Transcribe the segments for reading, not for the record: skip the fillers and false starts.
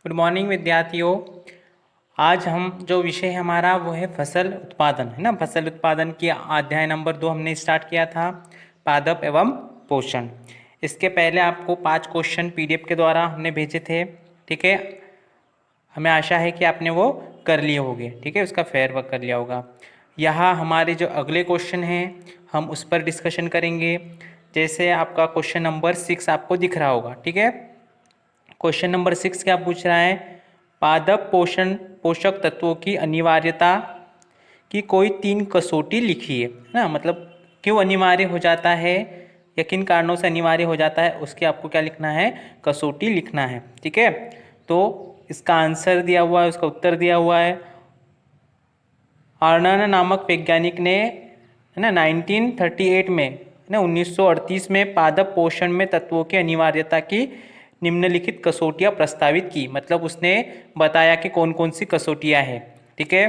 Good morning विद्यार्थियों। आज हम जो विषय है हमारा वो है फसल उत्पादन, है ना। फसल उत्पादन की अध्याय नंबर 2 हमने स्टार्ट किया था, पादप एवं पोषण। इसके पहले आपको 5 क्वेश्चन पीडीएफ के द्वारा हमने भेजे थे, ठीक है। हमें आशा है कि आपने वो कर लिए होंगे, ठीक है, उसका फेयर वर्क कर लिया होगा। यहाँ हमारे जो अगले क्वेश्चन हैं हम उस पर डिस्कशन करेंगे। जैसे आपका क्वेश्चन नंबर 6 आपको दिख रहा होगा, ठीक है। क्वेश्चन नंबर 6 क्या पूछ रहा है? पादप पोषक तत्वों की अनिवार्यता की कोई 3 कसौटी लिखिए, है ना। मतलब क्यों अनिवार्य हो जाता है या किन कारणों से अनिवार्य हो जाता है, उसके आपको क्या लिखना है, कसौटी लिखना है, ठीक है। तो इसका आंसर दिया हुआ है, उसका उत्तर दिया हुआ है। आर्नन नामक वैज्ञानिक ने, है ना, 1938 में, है ना, 1938 में पादप पोषण में तत्वों की अनिवार्यता की निम्नलिखित कसौटियाँ प्रस्तावित की। मतलब उसने बताया कि कौन कौन सी कसौटियाँ हैं, ठीक है।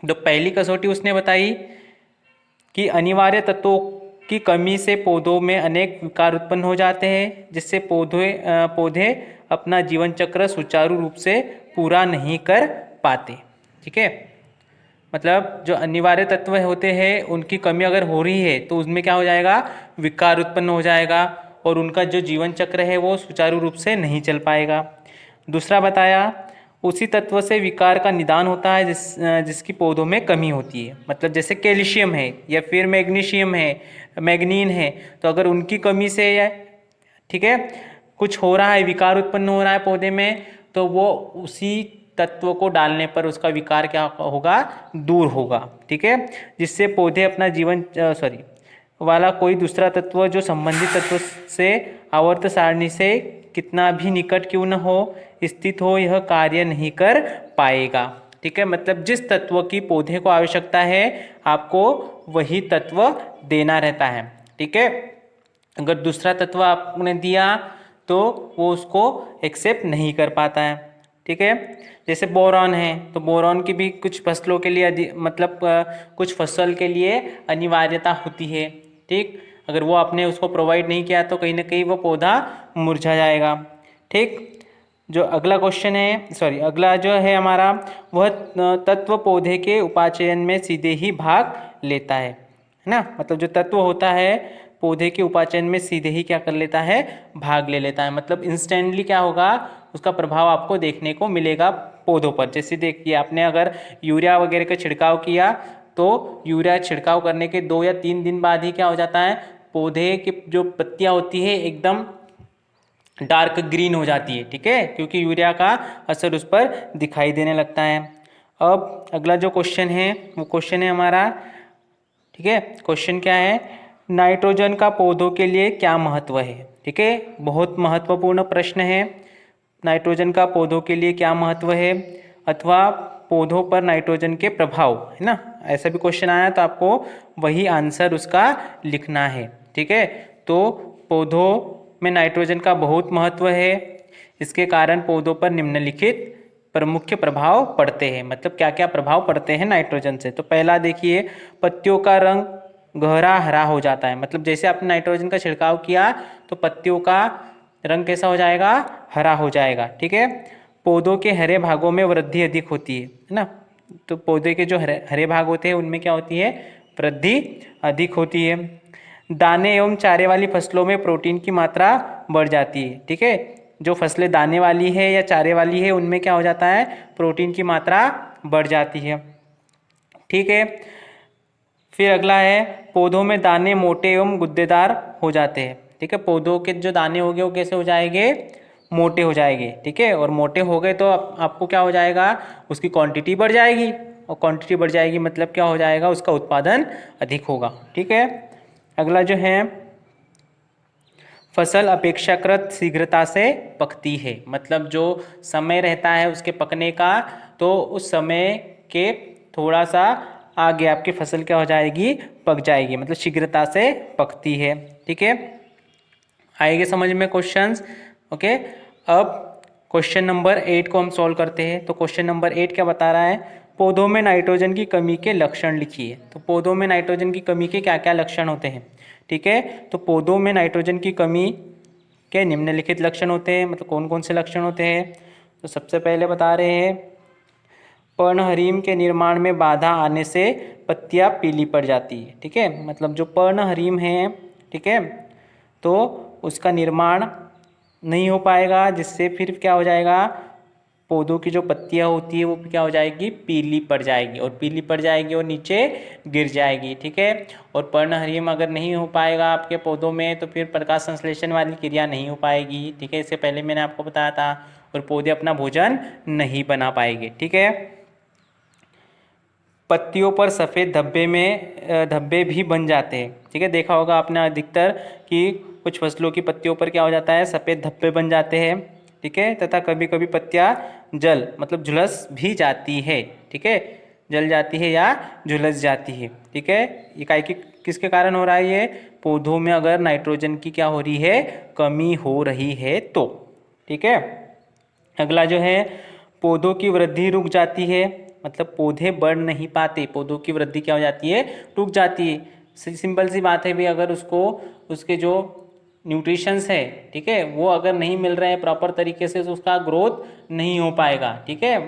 तो पहली कसौटी उसने बताई कि अनिवार्य तत्वों की कमी से पौधों में अनेक विकार उत्पन्न हो जाते हैं, जिससे पौधे अपना जीवन चक्र सुचारू रूप से पूरा नहीं कर पाते, ठीक है। मतलब जो अनिवार्य तत्व होते हैं उनकी कमी अगर हो रही है तो उसमें क्या हो जाएगा, विकार उत्पन्न हो जाएगा और उनका जो जीवन चक्र है वो सुचारू रूप से नहीं चल पाएगा। दूसरा बताया, उसी तत्व से विकार का निदान होता है जिसकी पौधों में कमी होती है। मतलब जैसे कैल्शियम है या फिर मैग्नीशियम है, मैग्नीन है, तो अगर उनकी कमी से, ठीक है, कुछ हो रहा है, विकार उत्पन्न हो रहा है पौधे में, तो वो उसी तत्व को डालने पर उसका विकार क्या होगा, दूर होगा, ठीक है। जिससे पौधे अपना जीवन वाला कोई दूसरा तत्व जो संबंधित तत्व से आवर्त सारणी से कितना भी निकट क्यों न हो स्थित हो, यह कार्य नहीं कर पाएगा, ठीक है। मतलब जिस तत्व की पौधे को आवश्यकता है आपको वही तत्व देना रहता है, ठीक है। अगर दूसरा तत्व आपने दिया तो वो उसको एक्सेप्ट नहीं कर पाता है, ठीक है। जैसे बोरॉन है, तो बोरॉन की भी कुछ फसलों के लिए मतलब कुछ फसल के लिए अनिवार्यता होती है, ठीक। अगर वो आपने उसको प्रोवाइड नहीं किया तो कहीं ना कहीं वो पौधा मुरझा जाएगा, ठीक। जो अगला क्वेश्चन है, अगला जो है हमारा, वह तत्व पौधे के उपाचयन में सीधे ही भाग लेता है ना। मतलब जो तत्व होता है पौधे के उपाचयन में सीधे ही क्या कर लेता है, भाग ले लेता है। मतलब इंस्टेंटली क्या होगा, उसका प्रभाव आपको देखने को मिलेगा पौधों पर। जैसे देखिए आपने अगर यूरिया वगैरह का छिड़काव किया तो यूरिया छिड़काव करने के 2 या 3 दिन बाद ही क्या हो जाता है, पौधे की जो पत्तियां होती है एकदम डार्क ग्रीन हो जाती है, ठीक है, क्योंकि यूरिया का असर उस पर दिखाई देने लगता है। अब अगला जो क्वेश्चन है वो क्वेश्चन है हमारा, ठीक है। क्वेश्चन क्या है, नाइट्रोजन का पौधों के लिए क्या महत्व है, ठीक है। बहुत महत्वपूर्ण प्रश्न है, नाइट्रोजन का पौधों के लिए क्या महत्व है, अथवा पौधों पर नाइट्रोजन के प्रभाव, है ना। ऐसा भी क्वेश्चन आया तो आपको वही आंसर उसका लिखना है, ठीक है। तो पौधों में नाइट्रोजन का बहुत महत्व है, इसके कारण पौधों पर निम्नलिखित प्रमुख प्रभाव पड़ते हैं। मतलब क्या क्या प्रभाव पड़ते हैं नाइट्रोजन से। तो पहला देखिए, पत्तियों का रंग गहरा हरा हो जाता है। मतलब जैसे आपने नाइट्रोजन का छिड़काव किया तो पत्तियों का रंग कैसा हो जाएगा, हरा हो जाएगा, ठीक है। पौधों के हरे भागों में वृद्धि अधिक होती है ना। तो पौधे के जो हरे भाग होते हैं उनमें क्या होती है, वृद्धि अधिक होती है। दाने एवं चारे वाली फसलों में प्रोटीन की मात्रा बढ़ जाती है, ठीक है। जो फसलें दाने वाली है या चारे वाली है उनमें क्या हो जाता है, प्रोटीन की मात्रा बढ़ जाती है, ठीक है। फिर अगला है, पौधों में दाने मोटे एवं गुद्देदार हो जाते हैं, ठीक है। पौधों के जो दाने होंगे वो कैसे हो जाएंगे, मोटे हो जाएंगे, ठीक है। और मोटे हो गए तो आपको क्या हो जाएगा, उसकी क्वांटिटी बढ़ जाएगी, और क्वांटिटी बढ़ जाएगी मतलब क्या हो जाएगा, उसका उत्पादन अधिक होगा, ठीक है। अगला जो है, फसल अपेक्षाकृत शीघ्रता से पकती है। मतलब जो समय रहता है उसके पकने का, तो उस समय के थोड़ा सा आगे आपकी फसल क्या हो जाएगी, पक जाएगी, मतलब शीघ्रता से पकती है, ठीक है। आएंगे समझ में क्वेश्चंस, ओके। अब क्वेश्चन नंबर 8 को हम सॉल्व करते हैं। तो क्वेश्चन नंबर 8 क्या बता रहा है, पौधों में नाइट्रोजन की कमी के लक्षण लिखिए। तो पौधों में नाइट्रोजन की कमी के क्या क्या लक्षण होते हैं, ठीक है। तो पौधों में नाइट्रोजन की कमी के निम्नलिखित लक्षण होते हैं। मतलब कौन कौन से लक्षण होते हैं, तो सबसे पहले बता रहे हैं पर्णहरिम के निर्माण में बाधा आने से पत्तियां पीली पड़ जाती है। ठीक है, मतलब जो पर्णहरिम है, ठीक है, तो उसका निर्माण नहीं हो पाएगा, जिससे फिर क्या हो जाएगा, पौधों की जो पत्तियां होती है वो क्या हो जाएगी, पीली पड़ जाएगी, और पीली पड़ जाएगी और नीचे गिर जाएगी। ठीक है, और पर्णहरिम अगर नहीं हो पाएगा आपके पौधों में तो फिर प्रकाश संश्लेषण वाली क्रिया नहीं हो पाएगी। ठीक है, इससे पहले मैंने आपको बताया था, और पौधे अपना भोजन नहीं बना पाएंगे। ठीक है, पत्तियों पर सफ़ेद धब्बे भी बन जाते हैं। ठीक है, देखा होगा आपने अधिकतर कि कुछ फसलों की पत्तियों पर क्या हो जाता है, सफ़ेद धब्बे बन जाते हैं। ठीक है, तथा कभी कभी पत्तियां मतलब झुलस भी जाती है। ठीक है, जल जाती है या झुलस जाती है। ठीक है, ये की किसके कारण हो रहा है, ये पौधों में अगर नाइट्रोजन की क्या हो रही है, कमी हो रही है तो। ठीक है, अगला जो है पौधों की वृद्धि रुक जाती है, मतलब पौधे बढ़ नहीं पाते, पौधों की वृद्धि क्या हो जाती है, रुक जाती है। सिंपल सी बात है भी, अगर उसको उसके जो न्यूट्रिशंस है, ठीक है, वो अगर नहीं मिल रहे हैं प्रॉपर तरीके से तो उसका ग्रोथ नहीं हो पाएगा। ठीक है,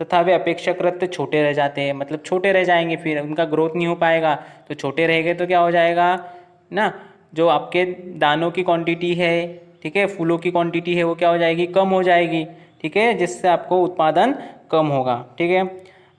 तथा वे अपेक्षाकृत छोटे रह जाते हैं, मतलब छोटे रह जाएंगे, फिर उनका ग्रोथ नहीं हो पाएगा। तो छोटे रहेंगे तो क्या हो जाएगा ना, जो आपके दानों की क्वांटिटी है, ठीक है, फूलों की क्वांटिटी है, वो क्या हो जाएगी, कम हो जाएगी। ठीक है, जिससे आपको उत्पादन कम होगा। ठीक है,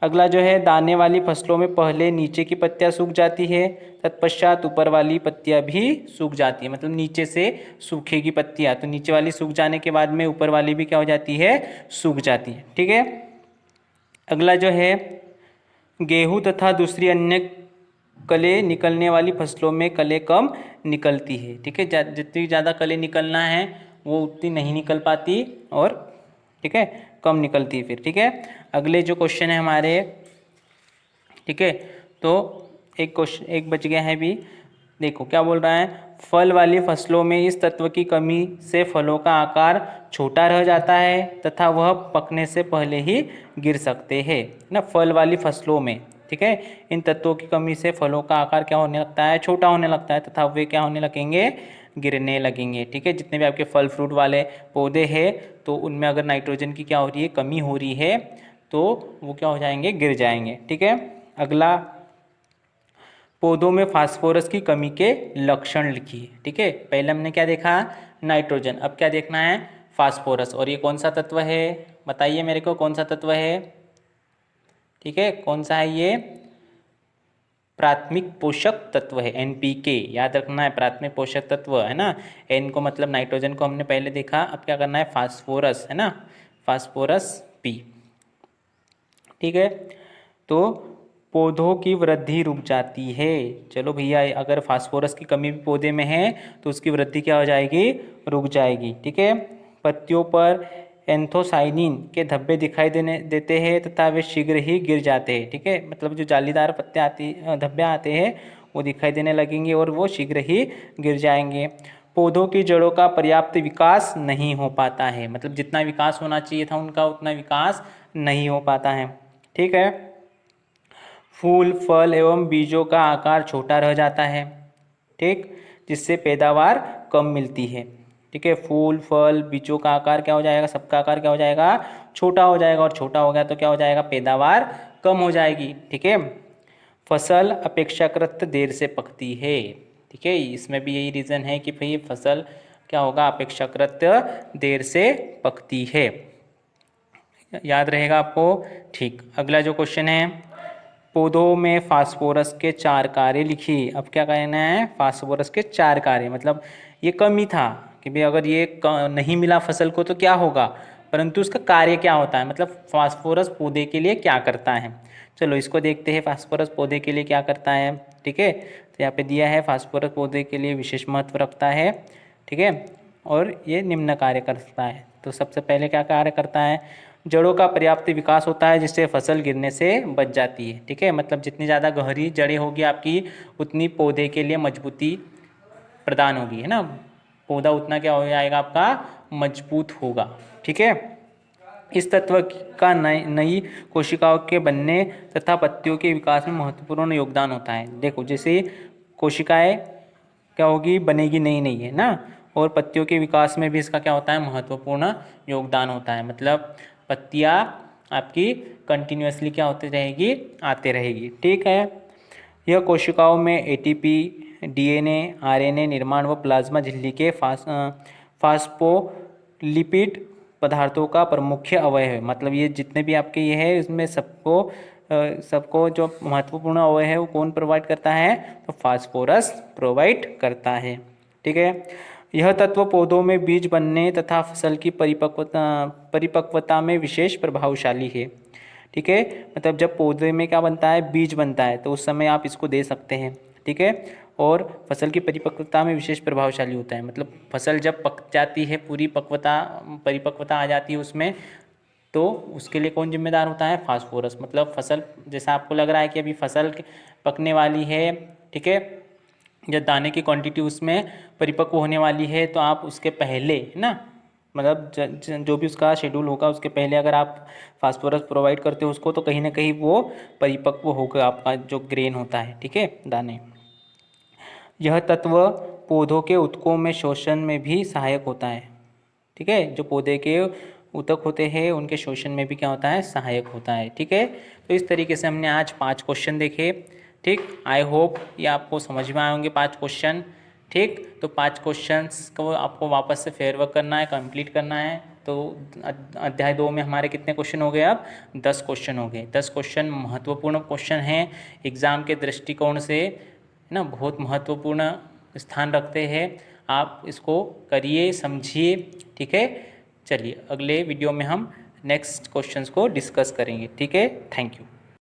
अगला जो है दाने वाली फसलों में पहले नीचे की पत्तियां सूख जाती है, तत्पश्चात ऊपर वाली पत्तियां भी सूख जाती है, मतलब नीचे से सूखेगी पत्तियां, तो नीचे वाली सूख जाने के बाद में ऊपर वाली भी क्या हो जाती है, सूख जाती है। ठीक है, अगला जो है गेहूं तथा दूसरी अन्य कले निकलने वाली फसलों में कले कम निकलती है। ठीक है, जितनी ज़्यादा कले निकलना है वो उतनी नहीं निकल पाती, और ठीक है, कम निकलती है फिर। ठीक है, अगले जो क्वेश्चन है हमारे, ठीक है, तो एक बच गया है भी। देखो क्या बोल रहा है, फल वाली फसलों में इस तत्व की कमी से फलों का आकार छोटा रह जाता है तथा वह पकने से पहले ही गिर सकते हैं ना, फल वाली फसलों में। ठीक है, इन तत्वों की कमी से फलों का आकार क्या होने लगता है, छोटा होने लगता है, तथा वे क्या होने लगेंगे, गिरने लगेंगे। ठीक है, जितने भी आपके फल फ्रूट वाले पौधे हैं तो उनमें अगर नाइट्रोजन की क्या हो रही है, कमी हो रही है, तो वो क्या हो जाएंगे, गिर जाएंगे। ठीक है, अगला पौधों में फास्फोरस की कमी के लक्षण लिखिए। ठीक है, पहले हमने क्या देखा, नाइट्रोजन, अब क्या देखना है, फास्फोरस। और ये कौन सा तत्व है, बताइए मेरे को, कौन सा तत्व है। ठीक है, कौन सा है ये, प्राथमिक पोषक तत्व है, NPK, याद रखना है, प्राथमिक पोषक तत्व है ना। N को मतलब नाइट्रोजन को हमने पहले देखा, अब क्या करना है, फास्फोरस है ना, फास्फोरस P। ठीक है, तो पौधों की वृद्धि रुक जाती है। चलो भैया, अगर फास्फोरस की कमी भी पौधे में है तो उसकी वृद्धि क्या हो जाएगी, रुक जाएगी। ठीक है, पत्तियों पर एंथोसाइनिन के धब्बे दिखाई देते हैं तथा वे शीघ्र ही गिर जाते हैं। ठीक है, मतलब जो जालीदार धब्बे आते हैं वो दिखाई देने लगेंगे और वो शीघ्र ही गिर जाएंगे। पौधों की जड़ों का पर्याप्त विकास नहीं हो पाता है, मतलब जितना विकास होना चाहिए था उनका उतना विकास नहीं हो पाता है। ठीक है, फूल फल एवं बीजों का आकार छोटा रह जाता है, ठीक, जिससे पैदावार कम मिलती है। ठीक है, फूल फल बीजों का आकार क्या हो जाएगा, सबका आकार क्या हो जाएगा, छोटा हो जाएगा, और छोटा हो गया तो क्या हो जाएगा, पैदावार कम हो जाएगी। ठीक है, फसल अपेक्षाकृत देर से पकती है। ठीक है, इसमें भी यही रीज़न है कि भाई फसल क्या होगा, अपेक्षाकृत देर से पकती है, याद रहेगा आपको। ठीक, अगला जो क्वेश्चन है, पौधों में फास्फोरस के 4 कार्य लिखिए। अब क्या कहना है, फास्फोरस के 4 कार्य, मतलब ये कमी था कि भाई अगर ये नहीं मिला फसल को तो क्या होगा, परंतु उसका कार्य क्या होता है, मतलब फास्फोरस पौधे के लिए क्या करता है। चलो इसको देखते हैं, फास्फोरस पौधे के लिए क्या करता है। ठीक है, तो यहाँ पे दिया है फास्फोरस पौधे के लिए विशेष महत्व रखता है। ठीक है, और ये निम्न कार्य करता है। तो सबसे पहले क्या कार्य करता है, जड़ों का पर्याप्त विकास होता है जिससे फसल गिरने से बच जाती है। ठीक है, मतलब जितनी ज़्यादा गहरी जड़ें होगी आपकी उतनी पौधे के लिए मजबूती प्रदान होगी, है ना, पौधा उतना क्या हो जाएगा आपका, मजबूत होगा। ठीक है, इस तत्व का नई कोशिकाओं के बनने तथा पत्तियों के विकास में महत्वपूर्ण योगदान होता है। देखो जैसे कोशिकाएं क्या होगी, बनेगी नई नई, है ना, और पत्तियों के विकास में भी इसका क्या होता है, महत्वपूर्ण योगदान होता है। मतलब पत्तियाँ आपकी कंटिन्यूअसली क्या होती रहेगी, आते रहेगी। ठीक है। यह कोशिकाओं में एटीपी, डीएनए, आरएनए निर्माण व प्लाज्मा झिल्ली के फास्फोलिपिड पदार्थों का प्रमुख अवयव है। मतलब ये जितने भी आपके ये है इसमें सबको जो महत्वपूर्ण अवयव है वो कौन प्रोवाइड करता है, तो फास्फोरस प्रोवाइड करता है। ठीक है। यह तत्व पौधों में बीज बनने तथा फसल की परिपक्वता में विशेष प्रभावशाली है। ठीक है। मतलब जब पौधे में क्या बनता है, बीज बनता है, तो उस समय आप इसको दे सकते हैं। ठीक है। और फसल की परिपक्वता में विशेष प्रभावशाली होता है। मतलब फसल जब पक जाती है, पूरी परिपक्वता आ जाती है उसमें, तो उसके लिए कौन जिम्मेदार होता है, फास्फोरस। मतलब फसल जैसा आपको लग रहा है कि अभी फसल पकने वाली है, ठीक है, जब दाने की क्वांटिटी उसमें परिपक्व होने वाली है, तो आप उसके पहले, है ना, मतलब जो भी उसका शेड्यूल होगा उसके पहले अगर आप फास्फोरस प्रोवाइड करते हो उसको, तो कहीं ना कहीं वो परिपक्व होगा आपका जो ग्रेन होता है। ठीक है, दाने। यह तत्व पौधों के ऊतकों में शोषण में भी सहायक होता है। ठीक है, जो पौधे के ऊतक होते हैं उनके शोषण में भी क्या होता है, सहायक होता है। ठीक है। तो इस तरीके से हमने आज 5 क्वेश्चन देखे। ठीक, आई होप ये आपको समझ में आए होंगे 5 क्वेश्चन। ठीक, तो 5 क्वेश्चंस को आपको वापस से फेयर वर्क करना है, कंप्लीट करना है। तो अध्याय 2 में हमारे कितने क्वेश्चन हो गए, अब 10 क्वेश्चन हो गए। 10 क्वेश्चन महत्वपूर्ण क्वेश्चन हैं एग्ज़ाम के दृष्टिकोण से, है ना, बहुत महत्वपूर्ण स्थान रखते हैं। आप इसको करिए, समझिए। ठीक है। चलिए अगले वीडियो में हम नेक्स्ट क्वेश्चंस को डिस्कस करेंगे। ठीक है, थैंक यू।